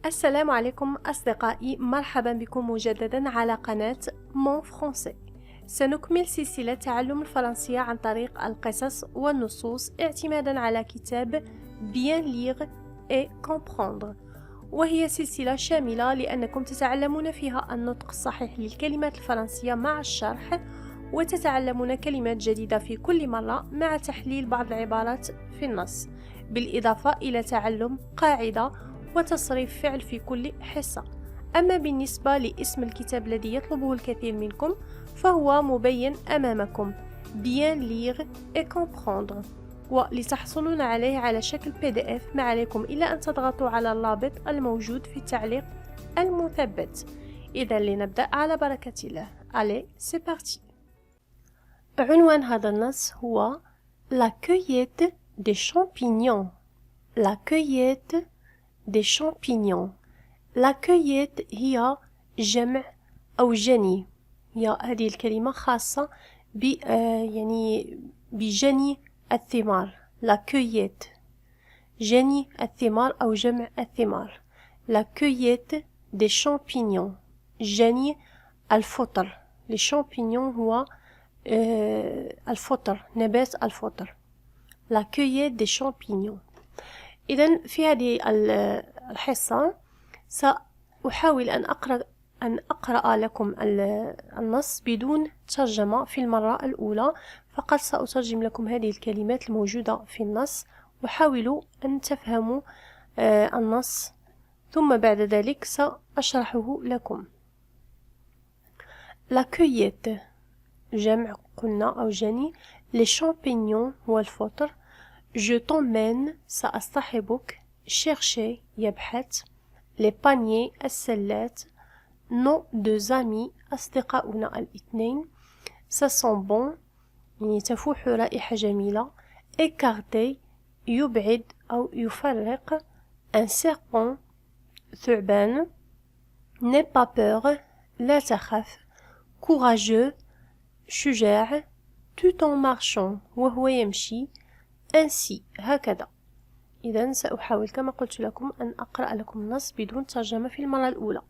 السلام عليكم أصدقائي، مرحبا بكم مجددا على قناة مون فرونسي. سنكمل سلسلة تعلم الفرنسية عن طريق القصص والنصوص اعتمادا على كتاب Bien lire et comprendre، وهي سلسلة شاملة لأنكم تتعلمون فيها النطق الصحيح للكلمات الفرنسية مع الشرح، وتتعلمون كلمات جديدة في كل مرة مع تحليل بعض العبارات في النص، بالإضافة إلى تعلم قاعدة وتصريف فعل في كل حصة. أما بالنسبة لاسم الكتاب الذي يطلبه الكثير منكم فهو مبين أمامكم، Bien lire et comprendre، ولتحصلون عليه على شكل PDF ما عليكم إلا أن تضغطوا على الرابط الموجود في التعليق المثبت. إذا لنبدأ على بركة الله. Allez, c'est parti. عنوان هذا النص هو La cueillette des champignons. La cueillette des champignons. La cueillette هي جمع أو جني، هي هذه الكلمة خاصة بجني الثمار. La cueillette جني الثمار أو جمع الثمار. La cueillette des champignons جني الفطر. Les champignons هو الفطر، نبات الفطر. La cueillette des champignons. إذن في هذه الحصة سأحاول أن أقرأ لكم النص بدون ترجمة في المرة الأولى، فقط سأترجم لكم هذه الكلمات الموجودة في النص، وحاولوا أن تفهموا النص، ثم بعد ذلك سأشرحه لكم. La cueillette جمع قلنا أو جني. Les champignons هو الفطر. Je t'emmène سأصطحبك. Chercher يبحث. Les paniers السلات. Nos deux amis أصدقاؤنا الاثنين. Ça sent bon يعني تفوح رائحة جميلة. Écarter يبعد أو يفرق. Un serpent ثعبان. N'aie pas peur لا تخف. Courageux شجاع. Tout en marchant وهو يمشي. ainsi هكذا. إذن سأحاول كما قلت لكم أن أقرأ لكم النص بدون ترجمة في المرة الأولى.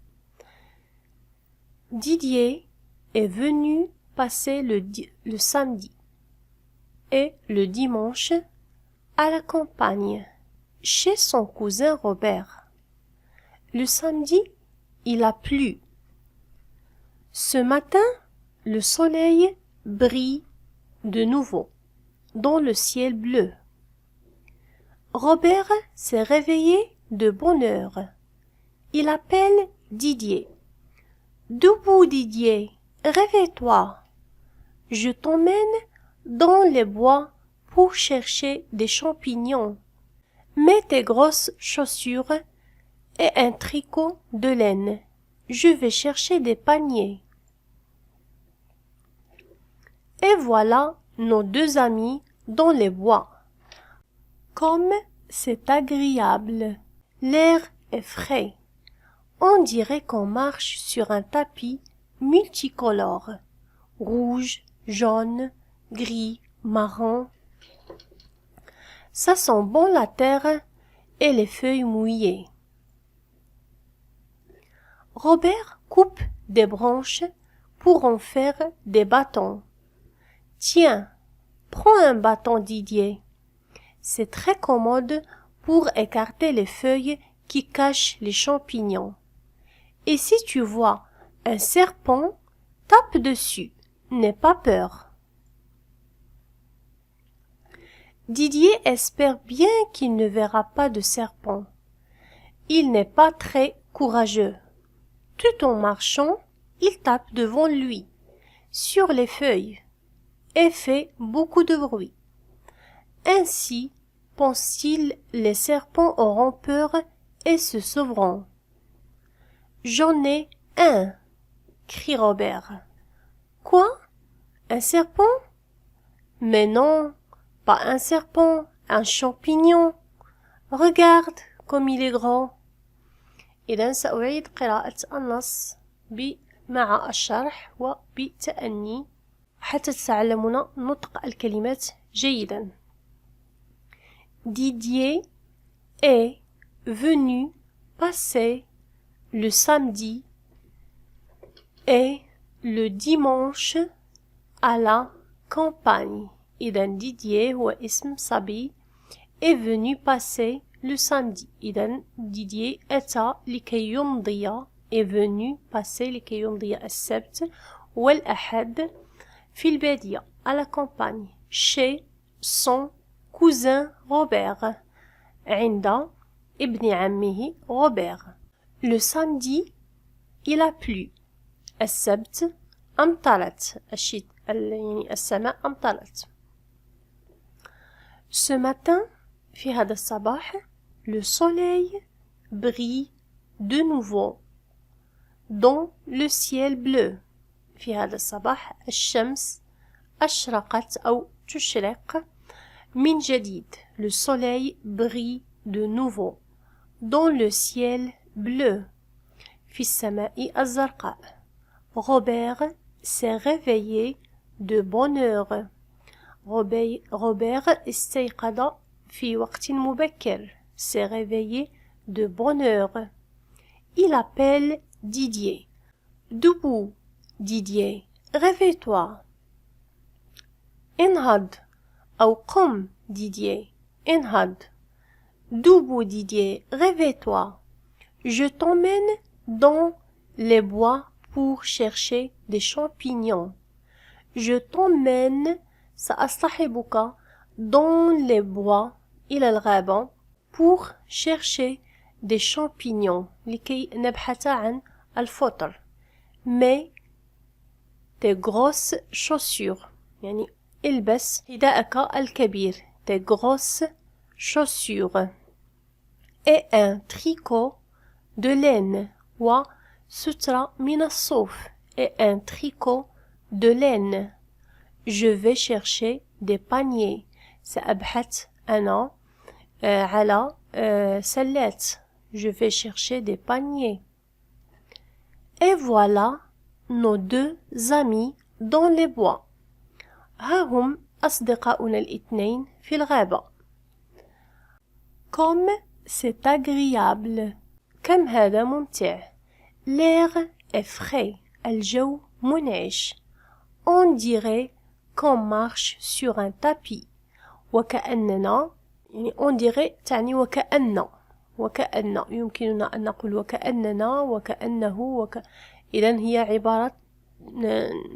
Didier est venu passer le samedi et le dimanche à la campagne chez son cousin Robert. Le samedi, il a plu. Ce matin, le soleil brille de nouveau dans le ciel bleu. Robert s'est réveillé de bonne heure. Il appelle Didier. Debout Didier, réveille-toi. Je t'emmène dans les bois pour chercher des champignons. Mets tes grosses chaussures et un tricot de laine. Je vais chercher des paniers. Et voilà nos deux amis dans les bois. Comme c'est agréable, l'air est frais. On dirait qu'on marche sur un tapis multicolore, rouge, jaune, gris, marron. Ça sent bon la terre et les feuilles mouillées. Robert coupe des branches pour en faire des bâtons. Tiens, prends un bâton Didier. C'est très commode pour écarter les feuilles qui cachent les champignons. Et si tu vois un serpent, tape dessus, n'aie pas peur. Didier espère bien qu'il ne verra pas de serpent. Il n'est pas très courageux. Tout en marchant, il tape devant lui, sur les feuilles, et fait beaucoup de bruit. Ainsi, pense-t-il, les serpents auront peur et se sauveront. J'en ai un, crie Robert. Quoi? Un serpent? Mais non, pas un serpent, un champignon. Regarde comme il est grand. إذن سأعيد قراءة النص مع الشرح وبتأني حتى تتعلمون نطق الكلمات جيدا. Didier est venu passer le samedi et le dimanche à la campagne. إذا ديدييه هو اسم صبي est venu passer le samedi. إذا ديدييه أتى لكي يمضي est venu passer لكي يمضي السبت والأحد في البادية à la campagne chez son cousin Robert عند ابن عمه Robert. Le samedi il a plu. السبت أمطرت. يعني السماء أمطرت. Ce matin في هذا الصباح le soleil brille de nouveau dans le ciel bleu. في هذا الصباح الشمس أشرقت أو تشرق من جديد. Le soleil brille de nouveau dans le ciel bleu. في السماء الزرقاء. Robert s'est réveillé de bonne heure. Robert استيقظ في وقت مبكر. S'est réveillé de bonne heure. Il appelle Didier. Debout, Didier, réveille-toi. انهض أو قم Didier, انهض. Debout, Didier, réveille-toi. Je t'emmène dans les bois pour chercher des champignons. Je t'emmène سأصطحبك dans les bois إلى الغابة pour chercher des champignons لكي نبحث عن الفطر. Mais tes grosses chaussures يعني البس حذاءك الكبير tes grosses chaussures et un tricot de laine وسترة من الصوف et un tricot de laine. Je vais chercher des paniers. سأبحث أنا على سلات. Je vais chercher des paniers. Et voilà nos deux amis dans les bois. ها هم أصدقاؤنا الاثنين في الغابة. Comme c'est agréable. كم هذا ممتع. L'air est frais. الجو منعش. On dirait qu'on marche sur un tapis. وكأننا يعني on dirait تعني وكأن يمكننا أن نقول وكأننا وكأنه إذن هي عبارة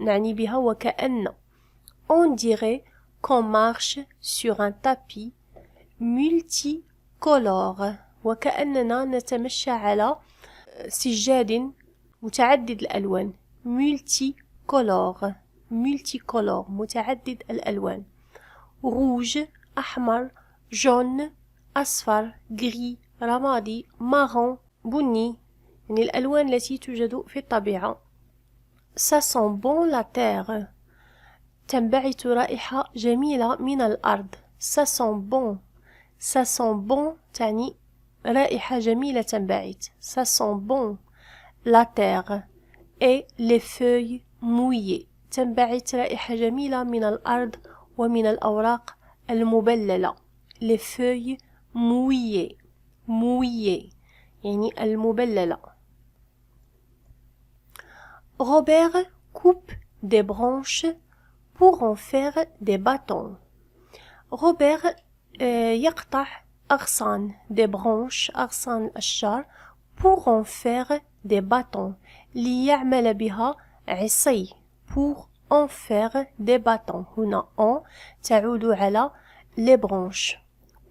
نعني بها وكأن. On dirait qu'on marche sur un tapis multicolore. وكأننا نتمشى على سجاد متعدد الألوان. multicolore متعدد الألوان. rouge أحمر jaune أصفر gris رمادي marron بني يعني الألوان التي توجد في الطبيعة. ça sent bon la terre. تنبعث رائحة جميلة من الأرض. ça sent bon تعني رائحة جميلة تنبعث. ça sent bon la terre et les feuilles mouillées. تنبعث رائحة جميلة من الأرض ومن الأوراق المبللة. les feuilles mouillées يعني المبللة. Robert coupe des branches pour en faire des bâtons. Robert يقطع أغصان des branches أغصان الأشجار pour en faire des bâtons ليعمل بها عصي. pour en faire des bâtons. هنا en تعود على les branches.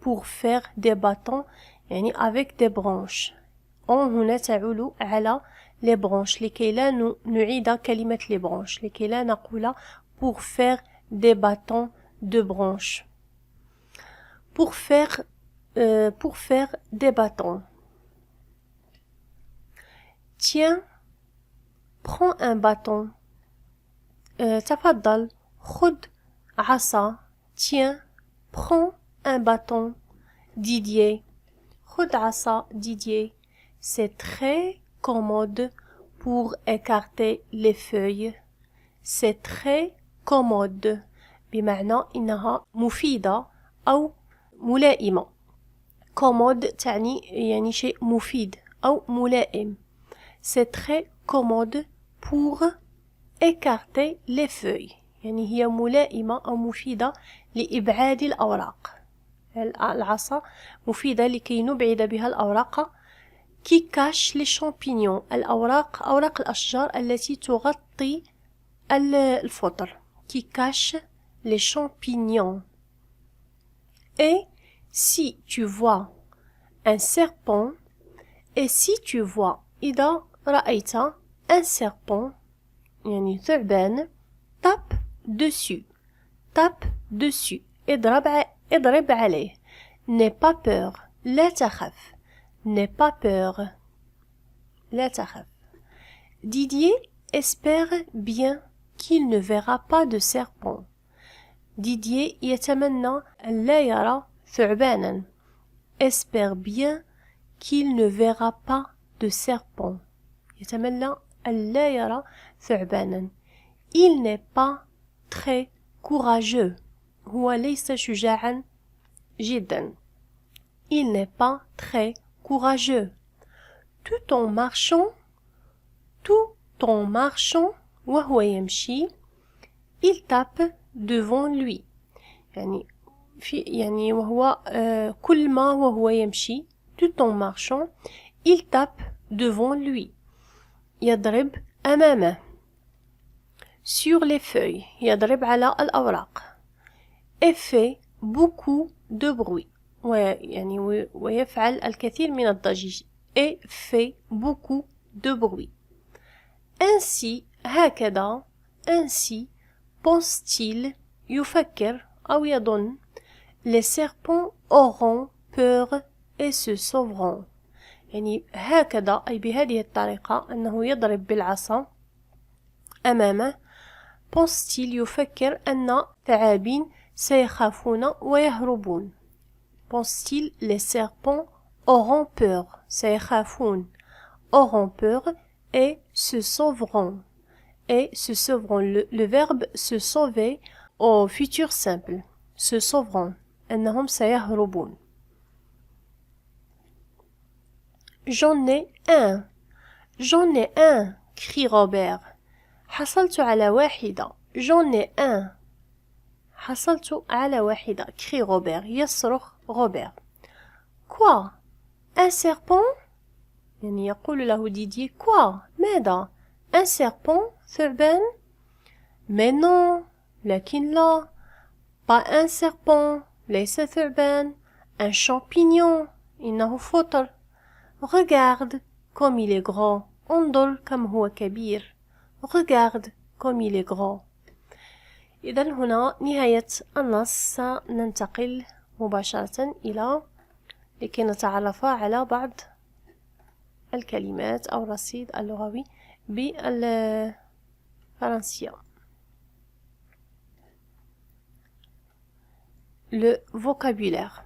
pour faire des bâtons يعني avec des branches. en هنا تعود على les branches لكي لا نعيد كلمة les branches لكي لا نقول pour faire des bâtons de branches. pour faire des bâtons. Tiens, prends un bâton. تفضل خذ عصا. Tiens, prends un bâton. Didier, خذ عصا Didier. C'est très commode pour écarter les feuilles. C'est très commode بمعنى إنها مفيدة أو ملائمة. commode تعني يعني شيء مفيد أو ملائم. C'est très commode pour écarter les feuilles. يعني هي ملائمة أو مفيدة لإبعاد الأوراق. العصا مفيدة لكي نبعد بها الأوراق. qui cache les champignons. الأوراق أوراق الأشجار التي تغطي الفطر. qui cache les champignons. Et si tu vois un serpent, et si tu vois إذا رأيت un serpent يعني ثعبان tape dessus. tape dessus. اضرب عليه. n'aie pas peur. لا تخف. n'aie pas peur. لا تخف. Didier espère bien qu'il ne verra pas de serpent. Didier يتمنى أن لا يرى ثعبانا. espère bien qu'il ne verra pas de serpent. يتمنى أن لا يرى ثعبانا. Il n'est pas très courageux. هو ليس شجاعا جدا. Il n'est pas très courageux. tout en marchant وهو يمشي il tape devant lui. يعني وهو كل ما وهو يمشي tout en marchant il tape devant lui. يضرب أمامه. sur les feuilles يضرب على الأوراق. et fait beaucoup de bruit. ويفعل الكثير من الضجيج. et fait beaucoup de bruit. ainsi هكذا ainsi pense-t-il يفكر أو يظن les serpents auront peur et se sauveront. يعني هكذا أي بهذه الطريقة أنه يضرب بالعصا أمامه. pense-t-il يفكر أن ثعابين سيخافون ويهربون. pense-t-il les serpents auront peur. سيخافون auront peur et se sauveront. et se sauveront. Le verbe se sauver au futur simple. se sauveront. أنهم سيهربون. J'en ai un. J'en ai un. crie Robert. حصلت على واحدة. J'en ai un. حصلت على واحدة. crie Robert. يصرخ روبير. Quoi? Un serpent? يعني يقول له ديدي quoi? ماذا؟ un serpent? ثعبان؟ mais non. لكن لا. pas un serpent. ليس ثعبان. un champignon. إنه فطر. regarde comme il est grand. انظر كم هو كبير. regarde comme il est grand. إذن هنا نهاية النص. سننتقل مباشرة إلى لكي نتعرف على بعض الكلمات أو الرصيد اللغوي بالفرنسية. le vocabulaire.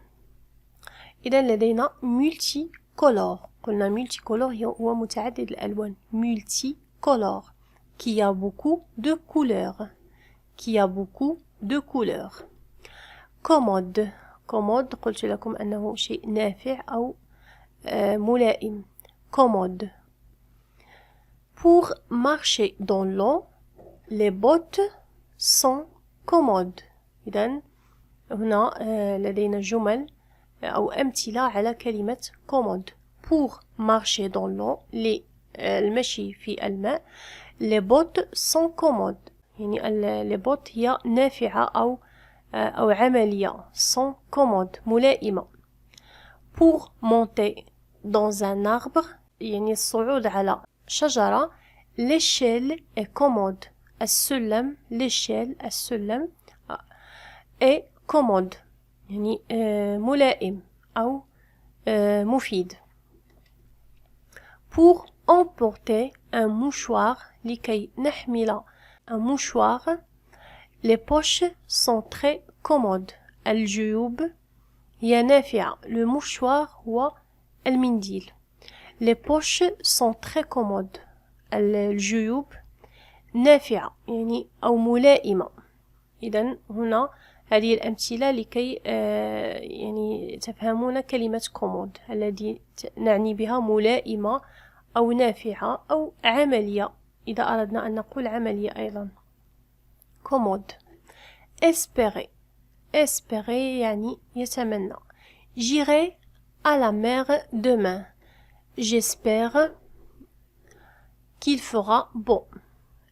إذن لدينا multicolore. قلنا multicolore هو متعدد الألوان. multicolore qui a beaucoup de couleurs. qui a beaucoup de couleurs. commode. commode قلت لكم أنه شيء نافع أو ملائم. commode. pour marcher dans l'eau les bottes sont commodes. إذن هنا لدينا جمل أو أمثلة على كلمة commode. pour marcher dans l'eau المشي في الماء les bottes sont commodes. يعني les bottes هي نافعة أو عملية. sont commodes ملائمة. pour monter dans un arbre يعني الصعود على شجرة l'échelle est commode. السلم l'échelle السلم est commode يعني ملائم أو مفيد. pour emporter un mouchoir لكي نحمل un mouchoir les poches sont très commodes. الجيوب هي نافعة. le mouchoir هو المنديل. les poches sont très commodes. الجيوب نافعة يعني أو ملائمة. إذن هنا هذه الأمثلة لكي يعني تفهمون كلمة كومود الذي نعني بها ملائمة أو نافعة أو عملية إذا أردنا أن نقول عملية أيضا. كومود. espérer. espérer يعني يتمنى. j'irai à la mer demain. j'espère qu'il fera bon.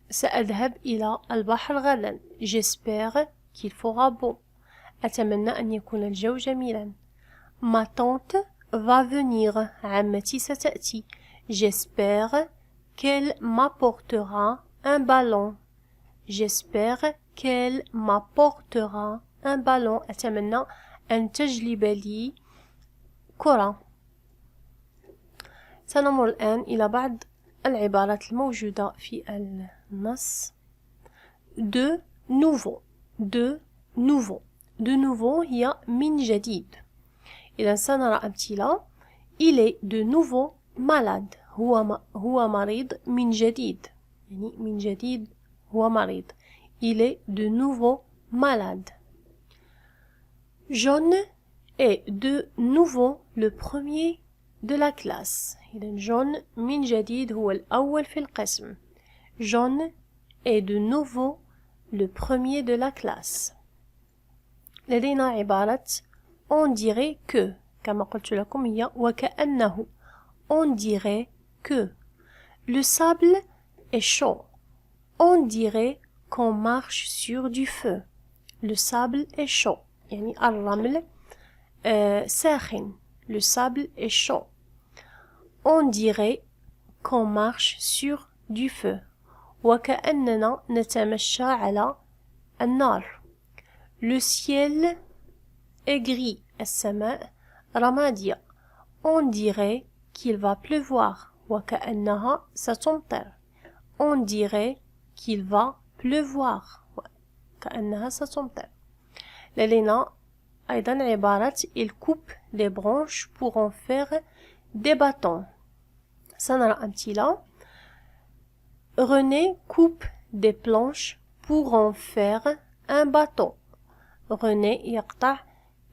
سأذهب إلى البحر غدا. j'espère qu'il fera bon. أتمنى أن يكون الجو جميلا. ma tante va venir. عمتي ستأتي. j'espère qu'elle m'apportera un ballon. j'espère qu'elle m'apportera un ballon. أتمنى أن تجلب لي كرة. سنمر الآن إلى بعض العبارات الموجودة في النص. de nouveau. de nouveau. de nouveau هي من جديد. إذا سنرى أمثلة. il est de nouveau malade. هو مريض من جديد. يعني من جديد هو مريض. il est de nouveau malade. John est de nouveau le premier de la classe. إذا جون من جديد هو الأول في القسم. John est de nouveau le premier de la classe. لدينا عبارة on dirait que كما قلت لكم هي وكأنه. on dirait que le sable est chaud. on dirait qu'on marche sur du feu. le sable est chaud يعني الرمل ساخن. le sable est chaud. on dirait qu'on marche sur du feu. وكأننا نتمشى على النار. le ciel est gris. السماء رمادية. on dirait qu'il va pleuvoir. وكأنها ستمطر. on dirait qu'il va pleuvoir. كأنها ستمطر. لدينا أيضا عبارة il coupe des branches pour en faire des bâtons. سنرى أمثلة. René coupe des planches pour en faire un bâton. René يقطع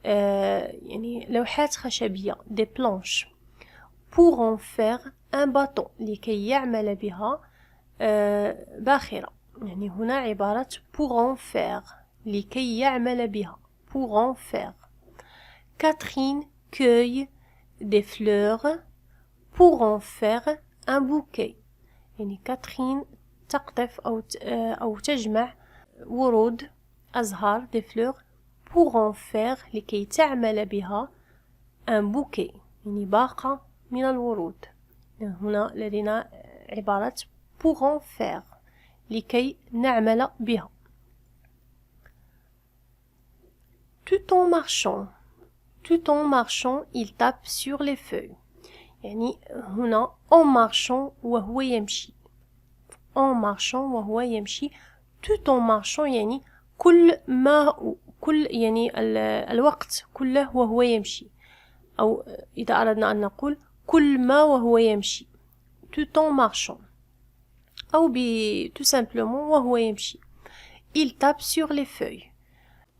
يعني لوحات خشبية des planches pour en faire un bâton لكي يعمل بها باخرة. يعني هنا عبارة pour en faire لكي يعمل بها pour en faire. Catherine cueille des fleurs pour en faire un bouquet. يعني كاترين تقطف أو تجمع ورود أزهار des fleurs pour en faire لكي تعمل بها un bouquet يعني باقة من الورود. هنا لدينا عبارة pour en faire لكي نعمل بها. tout en marchant il tape sur les feuilles. يعني هنا en marchant وهو يمشي. en marchant وهو يمشي. tout en marchant يعني كل يعني الوقت كله وهو يمشي. أو إذا أردنا أن نقول كل ما وهو يمشي. tout en marchant. أو tout simplement وهو يمشي. il tape sur les feuilles.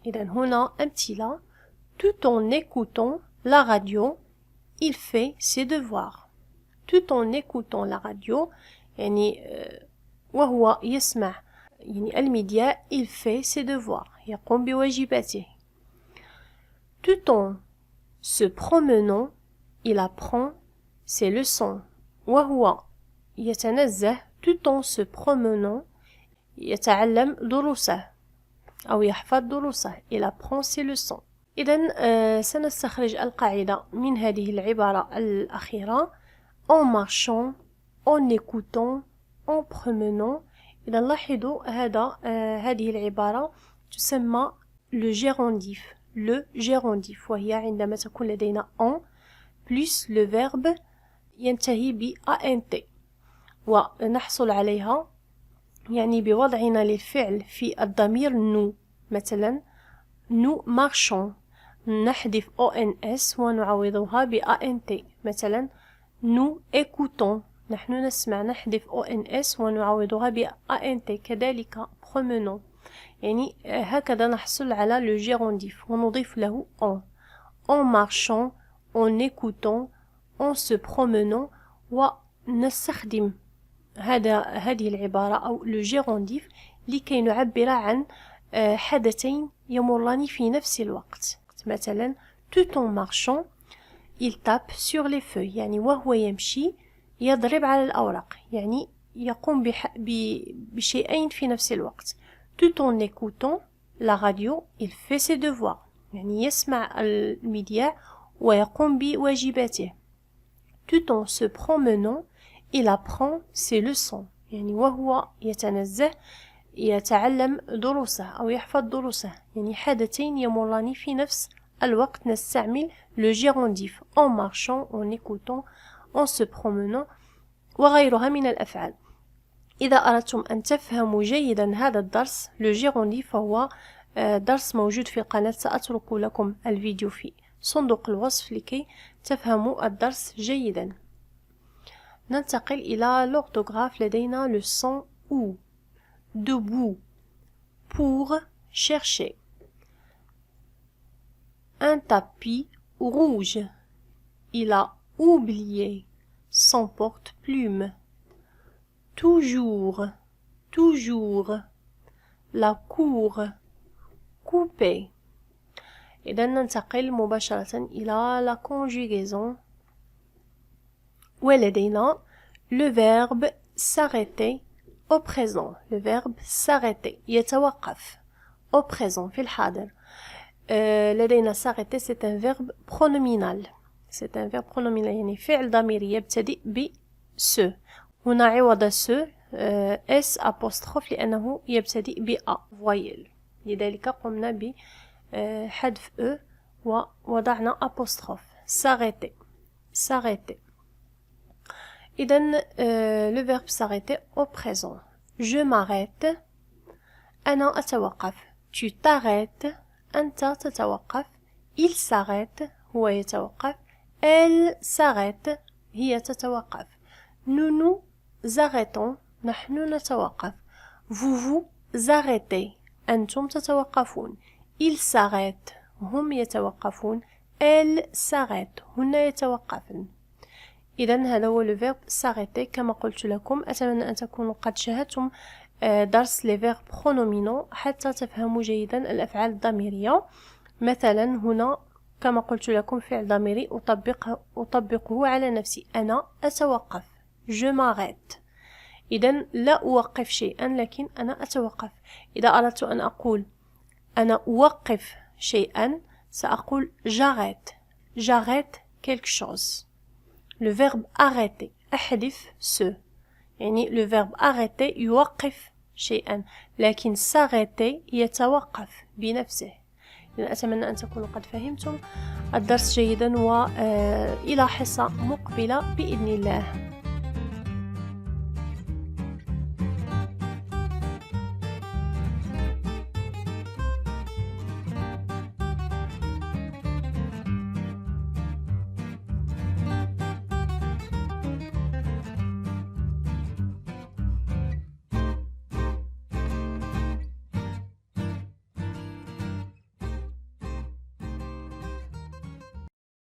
إذا هنا أمثلة. tout en écoutant la radio il fait ses devoirs. tout en écoutant la radio يعني وهو يسمع يعني الميديا il fait ses devoirs يقوم بواجباته. tout en se promenant il apprend ses leçons. وهو يتنزه tout en se promenant يتعلم دروسه أو يحفظ دروسه. il apprend ses leçons. إذن سنستخرج القاعدة من هذه العبارة الأخيرة en marchant, en écoutant, en promenant. إذا لاحظوا هذه العبارة تسمى le gérondif. le gérondif وهي عندما تكون لدينا en plus le verbe ينتهي ب ant ونحصل عليها يعني بوضعنا للفعل في الضمير nous. مثلا nous marchons نحذف ons ونعوضها ب ant. مثلا nous écoutons نحن نسمع نحذف ons ونعوضها ب ant. كذلك promenons يعني هكذا نحصل على لو جيرونديف ونضيف له en marchant, en écoutant, en se promenant. ونستخدم هذه العبارة أو لو جيرونديف لكي نعبر عن حدثين يمران في نفس الوقت. مثلا tout en marchant il tape sur les feuilles، يعني وهو يمشي يضرب على الأوراق، يعني يقوم بشيئين في نفس الوقت. tout en écoutant la radio il fait ses devoirs، يعني يسمع المذياع ويقوم بواجباته. tout en se promenant il apprend ses leçons، يعني وهو يتنزه يتعلم دروسه أو يحفظ دروسه، يعني حدثين يمران في نفس الوقت نستعمل le gérondif en marchant, en écoutant, en se promenant وغيرها من الأفعال. إذا أردتم أن تفهموا جيدا هذا الدرس le gérondif فهو درس موجود في القناة، سأترك لكم الفيديو في صندوق الوصف لكي تفهموا الدرس جيدا. ننتقل إلى l'orthographe. لدينا le son ou debout pour chercher. Un tapis rouge. Il a oublié son porte-plume. Toujours, toujours. La cour. Couper. إذا ننتقل مباشرة إلى la conjugaison. ولدينا le verbe s'arrêter au présent. Le verbe s'arrêter يتوقف au présent في الحاضر. لدينا s'arrêter c'est un verbe pronominal. C'est un verbe pronominal يعني فعل ضميري يبتدئ ب ce. هنا عوض ce s apostrophe لأنه يبتدئ ب a voyelle. لذلك قمنا بحذف e ووضعنا apostrophe. s'arrêter. s'arrêter. إذن le verbe s'arrêter au présent. Je m'arrête. أنا أتوقف. Tu t'arrêtes. أنت تتوقف. Il s'arrête. هو يتوقف. Elle s'arrête. هي تتوقف. Nous nous arrêtons. نحن نتوقف. Vous vous arrêtez. أنتم تتوقفون. Il s'arrête. هم يتوقفون. Elle s'arrête. هن يتوقفن. إذن هذا هو le verbe s'arrêter كما قلت لكم. أتمنى أن تكونوا قد شاهدتم درس les verbes pronominaux حتى تفهموا جيدا الأفعال الضميرية. مثلا هنا كما قلت لكم فعل ضميري أطبقه على نفسي. أنا أتوقف. je m'arrête. إذن لا أوقف شيئا لكن أنا أتوقف. إذا أردت أن أقول أنا أوقف شيئا سأقول j'arrête. j'arrête quelque chose. Le verbe arrêter أحذف ce. يعني le verbe arrêter يوقف شيئا لكن s'arrêter يتوقف بنفسه. أتمنى أن تكونوا قد فهمتم الدرس جيدا وإلى حصة مقبلة بإذن الله.